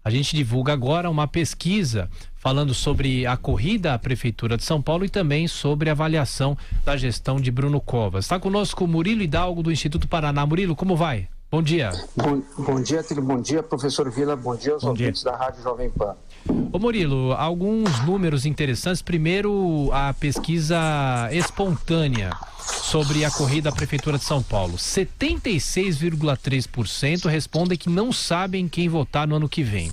A gente divulga agora uma pesquisa falando sobre a corrida à Prefeitura de São Paulo e também sobre a avaliação da gestão de Bruno Covas. Está conosco o Murilo Hidalgo, do Instituto Paraná. Murilo, como vai? Bom dia. Bom dia, Tilo. Bom dia, professor Vila. Bom dia aos ouvintes da Rádio Jovem Pan. Ô Murilo, alguns números interessantes. Primeiro, a pesquisa espontânea sobre a corrida à Prefeitura de São Paulo. 76,3% respondem que não sabem quem votar no ano que vem.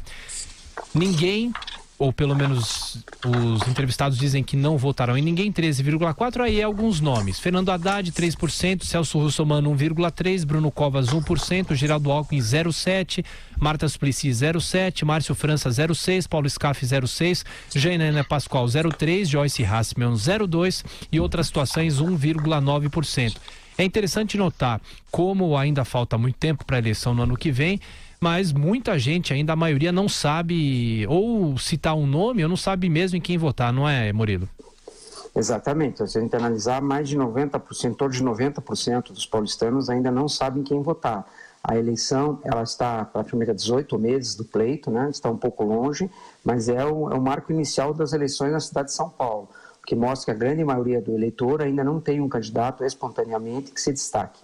Ninguém, ou pelo menos os entrevistados dizem que não votarão em ninguém, 13,4%. Aí alguns nomes: Fernando Haddad, 3%, Celso Russomano, 1,3%, Bruno Covas, 1%, Geraldo Alckmin, 0,7%, Marta Suplicy, 0,7%, Márcio França, 0,6%, Paulo Scaff, 0,6%, Janaína Pascoal, 0,3%, Joyce Hasselmann, 0,2% e outras situações, 1,9%. É interessante notar como ainda falta muito tempo para a eleição no ano que vem, mas muita gente ainda, a maioria, não sabe ou citar um nome ou não sabe mesmo em quem votar, não é, Murilo? Exatamente. Se a gente analisar, mais de 90%, todos de 90% dos paulistanos ainda não sabem quem votar. A eleição, ela está praticamente a 18 meses do pleito, né? Está um pouco longe, mas é o marco inicial das eleições na cidade de São Paulo, o que mostra que a grande maioria do eleitor ainda não tem um candidato espontaneamente que se destaque.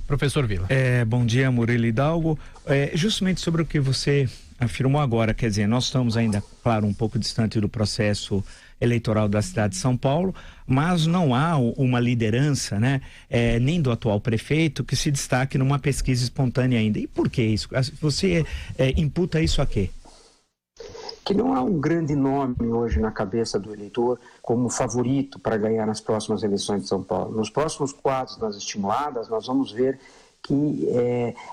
Professor Vila. Bom dia, Murilo Hidalgo. Justamente sobre o que você afirmou agora, quer dizer, nós estamos ainda, claro, um pouco distante do processo eleitoral da cidade de São Paulo, mas não há uma liderança, né, nem do atual prefeito que se destaque numa pesquisa espontânea ainda. E por que isso? Você imputa isso a quê? Que não há um grande nome hoje na cabeça do eleitor como favorito para ganhar nas próximas eleições de São Paulo. Nos próximos quadros nas estimuladas, nós vamos ver que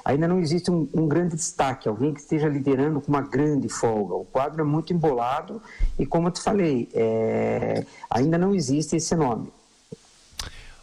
ainda não existe um grande destaque, alguém que esteja liderando com uma grande folga. O quadro é muito embolado e, como eu te falei, ainda não existe esse nome.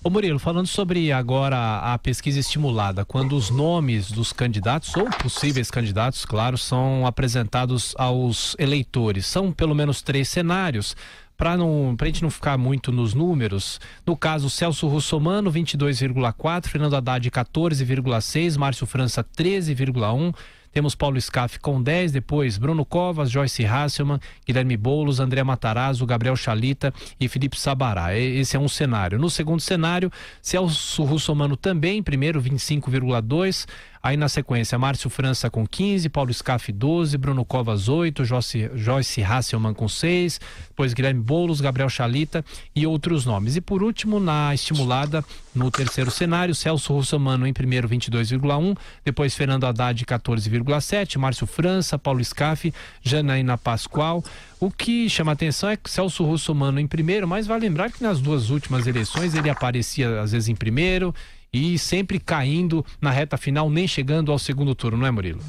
Ô Murilo, falando sobre agora a pesquisa estimulada, quando os nomes dos candidatos, ou possíveis candidatos, claro, são apresentados aos eleitores, são pelo menos 3 cenários, para a gente não ficar muito nos números. No caso, Celso Russomano, 22,4%, Fernando Haddad, 14,6%, Márcio França, 13,1%, temos Paulo Scaff com 10%, depois Bruno Covas, Joyce Hasselmann, Guilherme Boulos, André Matarazzo, Gabriel Chalita e Felipe Sabará. Esse é um cenário. No segundo cenário, Celso Russomano também, primeiro, 25,2%. Aí na sequência, Márcio França com 15%, Paulo Scaff 12%, Bruno Covas 8%, Joyce Hasselmann com 6%, depois Guilherme Boulos, Gabriel Chalita e outros nomes. E por último, na estimulada, no terceiro cenário, Celso Russomano em primeiro, 22,1%, depois Fernando Haddad 14,7%, Márcio França, Paulo Scaff, Janaína Pascoal. O que chama a atenção é que Celso Russomano em primeiro, mas vale lembrar que nas duas últimas eleições ele aparecia às vezes em primeiro e sempre caindo na reta final, nem chegando ao segundo turno, não é, Murilo?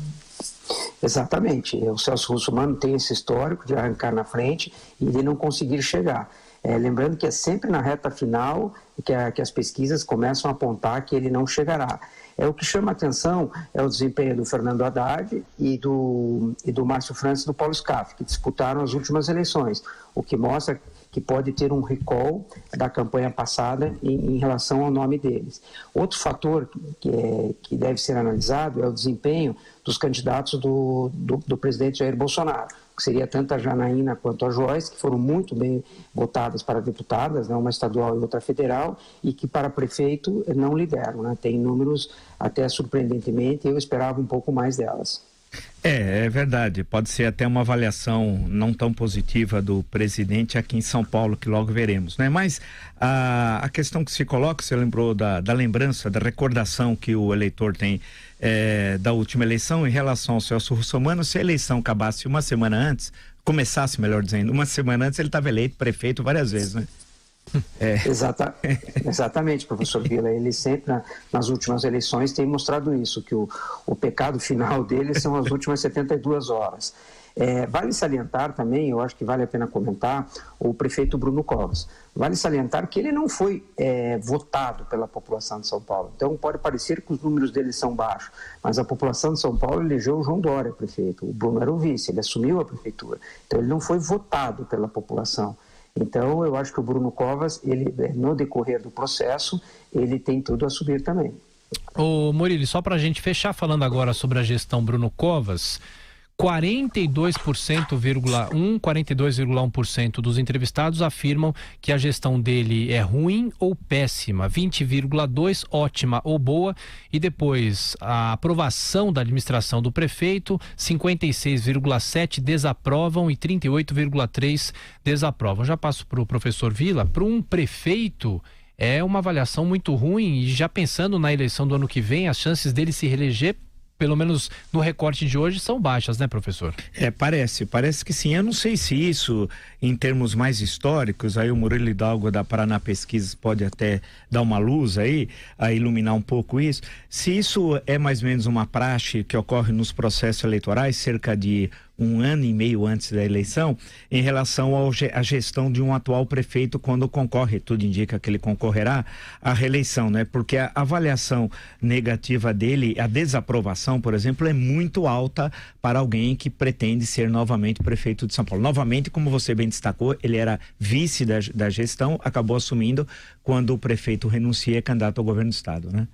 Exatamente. O Celso Russomano tem esse histórico de arrancar na frente e de não conseguir chegar. Lembrando que é sempre na reta final que as pesquisas começam a apontar que ele não chegará. O que chama a atenção é o desempenho do Fernando Haddad e do Márcio França e do Paulo Scaff, que disputaram as últimas eleições, o que mostra que pode ter um recall da campanha passada em relação ao nome deles. Outro fator que deve ser analisado é o desempenho dos candidatos do presidente Jair Bolsonaro, que seria tanto a Janaína quanto a Joyce, que foram muito bem votadas para deputadas, né, uma estadual e outra federal, e que para prefeito não lideram, né, tem números até surpreendentemente, eu esperava um pouco mais delas. É verdade, pode ser até uma avaliação não tão positiva do presidente aqui em São Paulo, que logo veremos, né? Mas a questão que se coloca, você lembrou da lembrança, da recordação que o eleitor tem da última eleição em relação ao Celso Russomano. Se a eleição acabasse uma semana antes, começasse, melhor dizendo, uma semana antes, ele estava eleito prefeito várias vezes, né? Exatamente, professor Vila. Ele sempre, nas últimas eleições, tem mostrado isso, que o pecado final dele são as últimas 72 horas. Vale salientar também, eu acho que vale a pena comentar, o prefeito Bruno Covas. Vale salientar que ele não foi votado pela população de São Paulo. Então pode parecer que os números dele são baixos, mas a população de São Paulo elegeu o João Dória prefeito. O Bruno era o vice, ele assumiu a prefeitura. Então ele não foi votado pela população. Então, eu acho que o Bruno Covas, ele, no decorrer do processo, ele tem tudo a subir também. Ô Murilo, só para a gente fechar falando agora sobre a gestão Bruno Covas, 42,1% dos entrevistados afirmam que a gestão dele é ruim ou péssima, 20,2% ótima ou boa, e depois a aprovação da administração do prefeito, 56,7% desaprovam e 38,3% desaprovam. Já passo para o professor Vila. Para um prefeito é uma avaliação muito ruim, e já pensando na eleição do ano que vem, as chances dele se reeleger, pelo menos no recorte de hoje, são baixas, né, professor? Parece que sim. Eu não sei se isso, em termos mais históricos, aí o Murilo Hidalgo da Paraná Pesquisas pode até dar uma luz aí, a iluminar um pouco isso. Se isso é mais ou menos uma praxe que ocorre nos processos eleitorais, cerca de 1 ano e meio antes da eleição, em relação à gestão de um atual prefeito quando concorre, tudo indica que ele concorrerá à reeleição, né? Porque a avaliação negativa dele, a desaprovação, por exemplo, é muito alta para alguém que pretende ser novamente prefeito de São Paulo. Novamente, como você bem destacou, ele era vice da gestão, acabou assumindo quando o prefeito renuncia, é candidato ao governo do estado, né?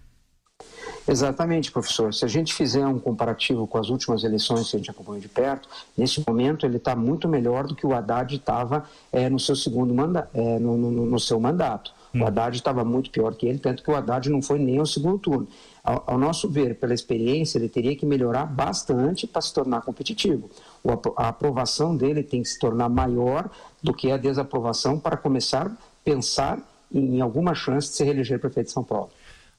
Exatamente, professor. Se a gente fizer um comparativo com as últimas eleições que a gente acompanhou de perto, nesse momento ele está muito melhor do que o Haddad estava no seu segundo mandato, no seu mandato. O Haddad estava muito pior que ele, tanto que o Haddad não foi nem ao segundo turno. Ao nosso ver, pela experiência, ele teria que melhorar bastante para se tornar competitivo. A aprovação dele tem que se tornar maior do que a desaprovação para começar a pensar em alguma chance de se reeleger prefeito de São Paulo.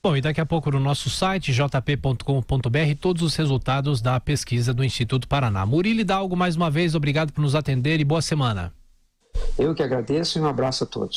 Bom, e daqui a pouco no nosso site, jp.com.br, todos os resultados da pesquisa do Instituto Paraná. Murilo Hidalgo, mais uma vez, obrigado por nos atender e boa semana. Eu que agradeço e um abraço a todos.